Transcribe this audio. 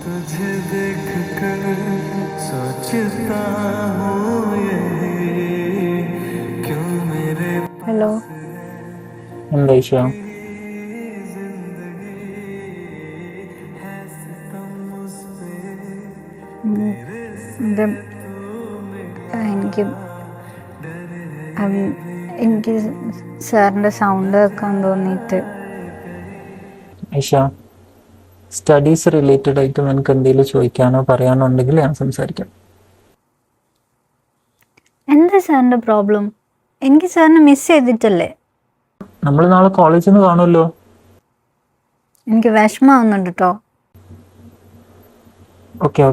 तुझे देख कर सोचता हूँ ये क्यों मेरे ഹലോ. എന്താ ഈശ? ഇത് എനിക്ക് എനിക്ക് സാറിൻ്റെ സൗണ്ട് കേൾക്കാൻ തോന്നിയിട്ട്. ഈശ, സ്റ്റഡീസ് റിലേറ്റഡ് ആയിട്ട് നിനക്ക് എന്തെങ്കിലും ചോദിക്കാനോ പറയാനോ ഉണ്ടെങ്കിൽ ഞാൻ സംസാരിക്കാം. എന്താ സാറിൻ്റെ പ്രോബ്ലം? എനിക്ക് സാറിനെ മിസ് ചെയ്തിട്ടല്ലേ? നമ്മൾ നാളെ കോളേജിൽ നിന്ന് കാണുമല്ലോ. എനിക്ക് വിഷമാവുന്നുണ്ട് കേട്ടോ. ഓക്കെ.